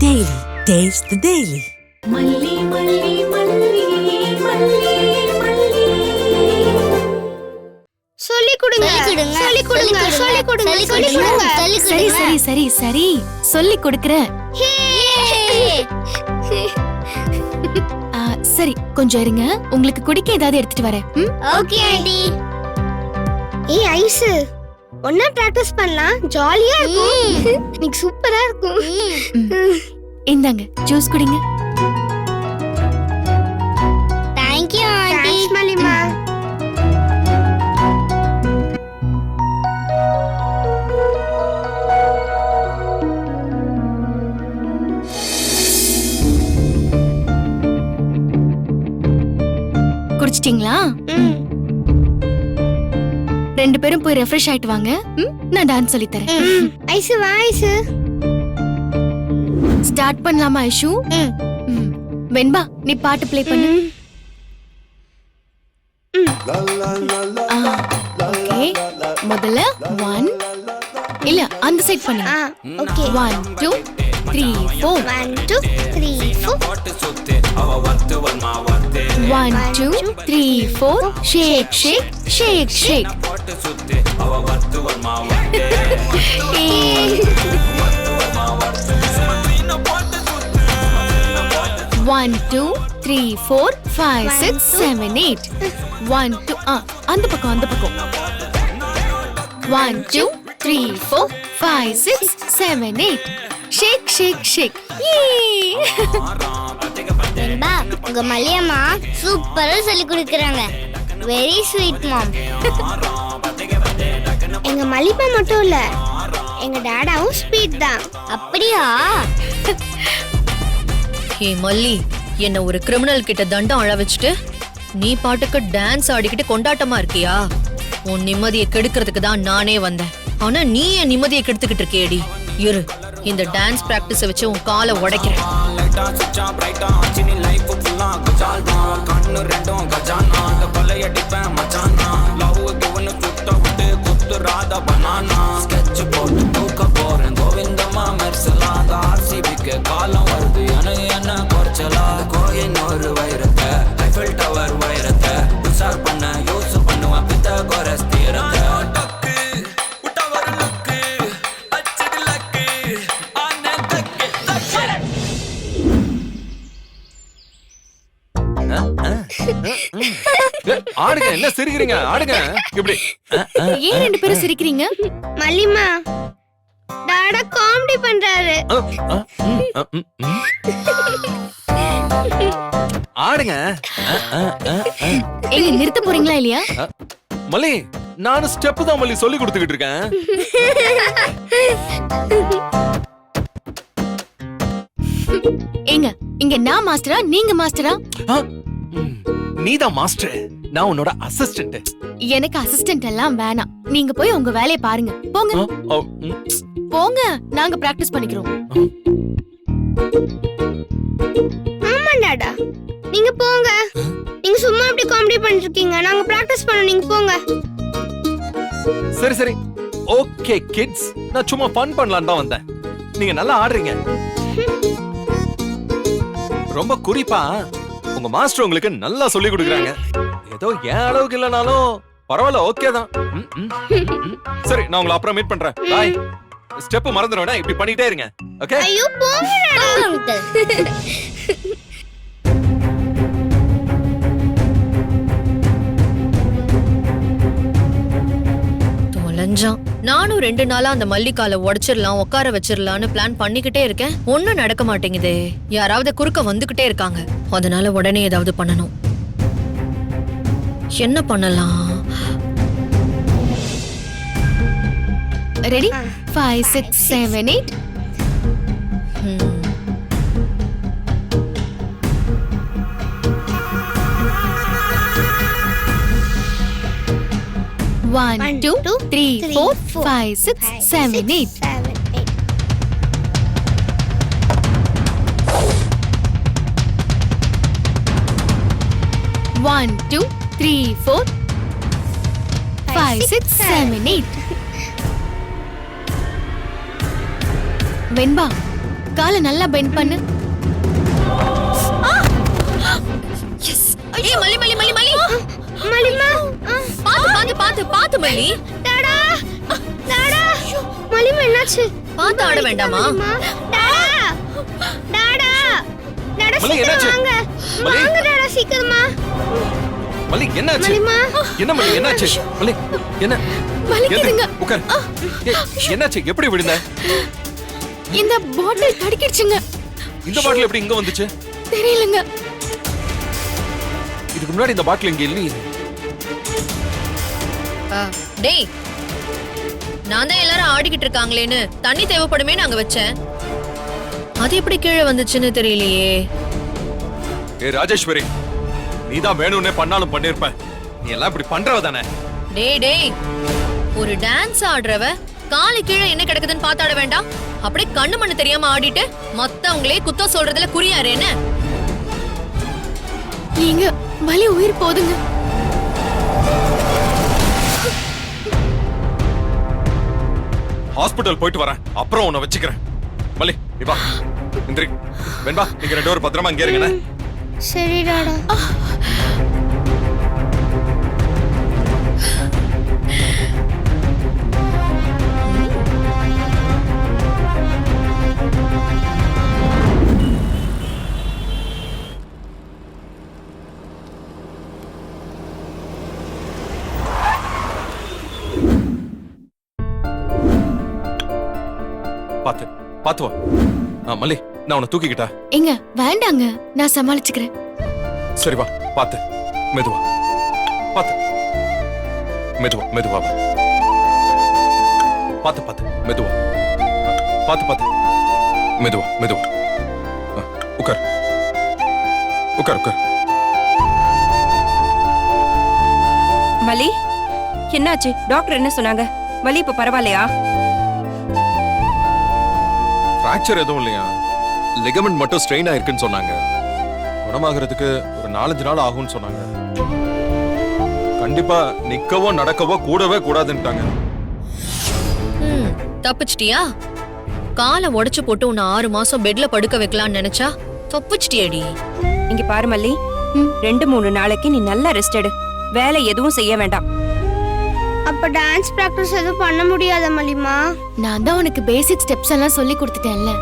Daily. Taste the Daily. மல்லி மல்லி மல்லி மல்லி மல்லி சொல்லி கொடுங்க சொல்லி கொடுங்க சொல்லி கொடுங்க சொல்லி கொடுங்க சரி சரி சரி சரி சொல்லி கொடுக்கறேன். சரி கொஞ்சம் இருங்க, உங்களுக்கு குடிக்க ஏதாவது எடுத்துட்டு வரேன். Okay aunty. ஏய் ஐஸ், ஒண்ணா பிராக்டிஸ் பண்ணலாம், ஜாலியா இருக்கும். நீங்க சூப்பரா இருக்கும். இந்தாங்க ஜூஸ் குடிங்க. Thank you aunty. மலிமா. குடிச்சிட்டீங்களா? ரெண்டு பேரும் போய் ரெஃப்ரெஷ் ஆயிட்டு வாங்க. நான் டான்ஸ் சொல்லி தரேன். ஐஸ் வா ஐஸ். ஸ்டார்ட் பண்ணலாமா ஐஷு? வெண்பா நீ பாட்டு ப்ளே பண்ணு. ஓகே, முதல்ல 1 இல்ல அந்த சைடு பண்ணுங்க. Okay 1 2 3 4 1 2 3 4 1 2 3 4 shake shake shake shake. 1 2 3 4 5 6 7 8 1 2 அந்த பக்கம் 1 2 3 4 5 6 7 8 shake shake shake. வெண்பா, உங்க மல்லியம்மா சூப்பரா சொல்லி கொடுக்கறாங்க. வெரி ஸ்வீட் மாம். எங்க மல்லிப்பா மட்டும் இல்ல, எங்க டாடாவும் ஸ்வீட் தான். அப்படியா? ஹே மல்லி, என்ன ஒரு கிரிமினல் கிட்ட தண்டம் அழ வச்சுட்டு நீ பாட்டுக்கு டான்ஸ் ஆடிக்கிட்டு கொண்டாட்டமா இருக்கியா? உன் நிம்மதியை கெடுக்கிறதுக்கு தான் நானே வந்தேன். ஆனா நீ என் நிம்மதியை கெடுத்துக்கிட்டு இருக்கேடி. இரு, இந்த டான்ஸ் பிராக்டிஸ வச்சு உன் காலை உடைக்கிறேன். காலம் வருது என்ன குறைச்சலா கோயின் ஒரு வைரத்தை ஐஃபில் டவர் வைரத்தை உசார் பண்ண யூஸ் பண்ணுவான் பித்த கோரஸ் தீரத்தை ஆடுங்க, என்ன சிரிக்கிறீங்க? ஆடுங்க. இப்படி ஏன் ரெண்டு பேரும் சிரிக்கிறீங்க? மல்லிமா, டாடா காமெடி பண்றாரு. ஆடுங்க. ஏங்க நிறுத்த போறீங்களா இல்லையா? மல்லி, நானும் ஸ்டெப் தான் மல்லி சொல்லி கொடுத்துக்கிட்டு இருக்கேன். ஏங்க இங்க நான் மாஸ்டரா நீங்க மாஸ்டரா? நீதான் மாஸ்டர், நான் உன்னோட அசிஸ்டன்ட். எனக்கு அசிஸ்டன்ட் எல்லாம் வேணாம். நீங்க போய் உங்க வேலையை பாருங்க. போங்க போங்க, நாங்க பிராக்டிஸ் பண்ணிக்கிறோம். ஆமா டாடா, நீங்க போங்க. நீங்க சும்மா அப்படி காமெடி பண்ணிட்டு இருக்கீங்க, நாங்க பிராக்டிஸ் பண்ணோம். நீங்க போங்க. சரி சரி, ஓகே கிட்ஸ், நான் சும்மா ஃபன் பண்ணலாம்னு தான் வந்தேன். நீங்க நல்லா ஆடுறீங்க. ரொம்ப குறிப்பா உங்க மாஸ்டர் உங்களுக்கு நல்லா சொல்லி கொடுக்குறாங்க. ஏதோ என் அளவுக்கு இல்லனாலும் பரவாயில்ல, ஓகே தான். சரி, நான் உங்களை அப்புறம் மீட் பண்றேன். பாய். ஸ்டெப் மறந்துடுவேன், இப்படி பண்ணிட்டே இருங்க. ஓகே? ஐயோ போங்க அங்கிள். தொலைஞ்சான். நானும் 2 நாளா அந்த மல்லிக்கால உடைச்சிடலாம், உட்கார வச்சிடலாம்னு பிளான் பண்ணிக்கிட்டே இருக்கேன். ஒண்ணும் நடக்க மாட்டேங்குதே. யாராவது குறுக்க வந்துகிட்டே இருக்காங்க. அதனால உடனே ஏதாவது பண்ணணும். என்ன பண்ணலாம்? ரெடி? 5 6 7 8. One, 2, 3, 4, 5, 6, 7, 8. 1 2 3 4 5 6 7 8. வெண்பா, காலை நல்லா பெண்ட் பண்ணு. எஸ். ஏய் மல்லி மல்லி மல்லி மல்லி மலிமா பாத்து பாத்து பாத்து பாத்து மல்லி டாடா டாடா மலிமா என்னாச்சு? பாத்து ஆட வேண்டாமா? மலிமா, டாடா டாடா டாடா மல்லி, சீக்கிரம் என்னாச்சு? வாங்க மல்லி? வாங்க டாடா சீக்கிரமா. மல்லி என்னாச்சு? மலிமா என்ன மல்லி என்னாச்சு? மல்லி என்ன? வலிக்குதுங்க. எந்திரி, உட்கார். ஏய், என்னாச்சு? எப்படி விழுந்த? இந்த பாட்டில் தடுக்கிடுச்சுங்க. இந்த பாட்டில் எப்படி இங்க வந்துச்சு? தெரியலங்க. இதுக்கு முன்னாடி இந்த பாட்டில் இங்க இல்லையே. டேய் நான் தான் எல்லாரும் ஆடிக்கிட்டு இருக்காங்களேன்னு தண்ணி தேவைப்படுமே நாங்க வச்சேன். அது எப்படி கீழே வந்துச்சுன்னு தெரியலையே. ஏ ராஜேஸ்வரி, நீதான் வேணும்னே பண்ணாலும் பண்ணிருப்ப. நீ எல்லாம் இப்படி பண்றவ தானே? டேய் டேய் ஒரு டான்ஸ் ஆடுறவ காலு கீழே என்ன கிடக்குதுன்னு பார்த்தாட வேண்டாம். அப்படியே கண்ணு மண்ணு தெரியாம ஆடிட்டு மத்தவங்களே குத்தம் சொல்றதுல குறியாரு என்ன? நீங்க வலி உயிர் போதுங்க. ஹாஸ்பிடல் போயிட்டு வரேன், அப்புறம் உன்னை வச்சுக்கிறேன். மல்லி நீ வா. இந்திரி வெண்பா, நீங்க 2 பேரும் பத்திரமா இங்கே இருங்கண்ணே. சரி டாடா. பாத்து பாத்து வா. மல்லி, நான் உன்னை தூக்கிக்கிட்டா? எங்க வேண்டாங்க, நான் சமாளிச்சுக்கிறேன். சரி வா, பாத்து மெதுவா. பாத்து மெதுவா மெதுவா வா. பாத்து பாத்து மெதுவா. பாத்து பாத்து மெதுவா மெதுவா. உட்கார் உட்கார் உட்கார். மலி, என்னாச்சு? டாக்டர் என்ன சொன்னாங்க? வலி இப்ப பரவாயில்லையா? ஃப்ராக்சர் எதுவும் இல்லையா? லிகமெண்ட் மட்டும் ஸ்ட்ரெயின் ஆயிருக்குன்னு சொன்னாங்க. குணமாகிறதுக்கு ஒரு 4-5 நாள் ஆகும்னு சொன்னாங்க. கண்டிப்பா நிக்கவோ நடக்கவோ கூடவே கூடாதுன்ட்டாங்க. தப்பிச்சிட்டியா? காலை உடைச்சு போட்டு உன்னை 6 மாசம் பெட்ல படுக்க வைக்கலாம்னு நினைச்சா தப்பிச்சிட்டியடி. இங்க பாரு மல்லி, 2-3 நாளைக்கு நீ நல்லா ரெஸ்ட் எடு. வேலை எதுவும் செய்ய வேண்டாம். அப்ப டான்ஸ் பிராக்டிஸ் எதுவும் பண்ண முடியாத மலிமா? நான் தான் உனக்கு பேசிக் ஸ்டெப்ஸ் எல்லாம் சொல்லி கொடுத்துட்டேன்ல.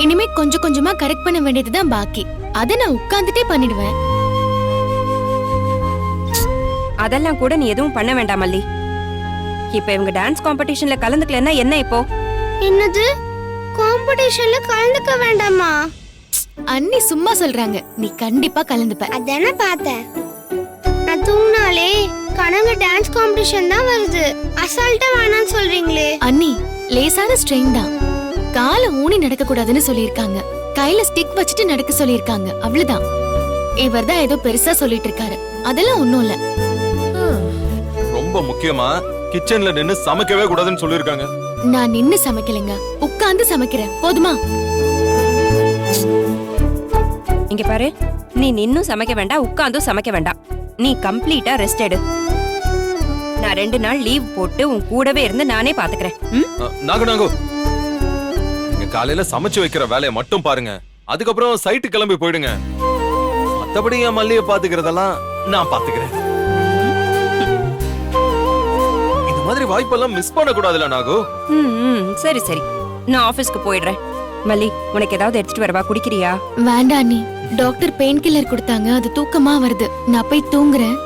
இனிமே கொஞ்சம் கொஞ்சமா கரெக்ட் பண்ண வேண்டியதுதான் பாக்கி. அத நான் உட்கார்ந்துட்டே பண்ணிடுவேன். அதெல்லாம் கூட நீ எதுவும் பண்ண வேண்டாம் மல்லி. இப்ப இவங்க டான்ஸ் காம்படிஷன்ல கலந்துக்கலன்னா என்ன இப்போ? என்னது? காம்படிஷன்ல கலந்துக்க வேண்டாமா? அண்ணி சும்மா சொல்றாங்க, நீ கண்டிப்பா கலந்துப்ப. அதானே பார்த்தேன். நான் தூங்கினாலே கனவுல டான்ஸ் காம்படிஷன் தான் வருது. அசால்ட்டா வேணாம்னு சொல்றீங்களே. அண்ணி லேசான ஸ்ட்ரெயின் தான். காலை ஊனி நடக்க கூடாதுன்னு சொல்லிருக்காங்க. கையில ஸ்டிக் வச்சுட்டு நடக்க சொல்லிருக்காங்க. அவ்வளவுதான். இவர் தான் ஏதோ பெருசா சொல்லிட்டு இருக்காரு. அதெல்லாம் ஒண்ணும் இல்ல. ரொம்ப முக்கியமா கிச்சன்ல நின்னு சமைக்கவே கூடாதுன்னு சொல்லிருக்காங்க. நான் நின்னு சமைக்கலைங்க, உட்கார்ந்து சமைக்கிறேன். போதுமா? இங்க பாரு, நீ நின்னும் சமைக்க வேண்டாம், உட்கார்ந்தும் சமைக்க வேண்டாம். நீ கம்ப்ளீட்டா ரெஸ்ட் எடு. நான் 2 நாள் லீவ் போட்டு உன் கூடவே இருந்து நானே பாத்துக்கிறேன். நாகு நாகு, நீங்க காலையில சமைச்சு வைக்கிற வேலையை மட்டும் பாருங்க. அதுக்கப்புறம் சைட்டு கிளம்பி போயிடுங்க. மத்தபடி என் மல்லிய பாத்துக்கிறதெல்லாம் நான் பாத்துக்கிறேன். இந்த மாதிரி வாய்ப்பெல்லாம் மிஸ் பண்ண கூடாதுல நாகு. சரி சரி, நான் ஆபீஸ்க்கு போயிடுறேன். மல்லி, உனக்கு ஏதாவது எடுத்துட்டு வரவா? குடிக்கிறியா? வேண்டாம் அண்ணி, டாக்டர் பெயின் கில்லர் கொடுத்தாங்க, அது தூக்கமா வருது. நான் போய் தூங்குறேன்.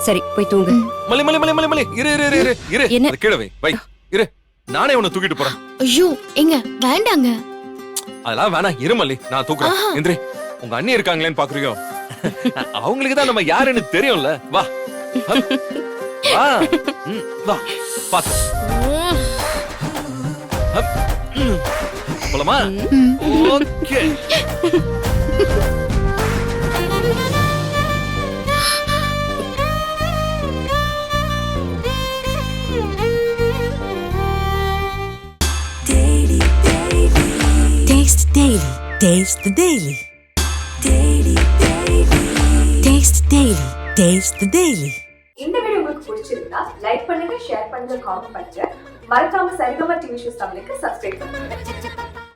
சரி, போய் தூங்கு. மல்லி மல்லி மல்லி மல்லி மல்லி, இரு இரு இரு இரு. என்ன? அதை கீழே வை வை. இரு, நானே உன்னை தூக்கிட்டு போறேன். ஐயோ எங்க வேண்டாங்க. அதெல்லாம் வேணாம், இரு மல்லி, நான் தூக்குறேன். எந்திரி. உங்க அண்ணி இருக்காங்களேன்னு பாக்குறியோ? அவங்களுக்கு தான் நம்ம யாருன்னு தெரியும்ல. வா வா. வா பாத்து போலாமா? Okay. Taste Daily. Taste the Daily. Taste Daily. Taste the Daily. இந்த வீடியோ உங்களுக்கு பிடிச்சிருந்தா லைக் பண்ணுங்க, ஷேர் பண்ணுங்க, காமெண்ட் பண்ணுங்க. மறக்காம சரிகமா டிவி ஷோஸ் தமிழுக்கு சப்ஸ்கிரைப் பண்ணுங்க.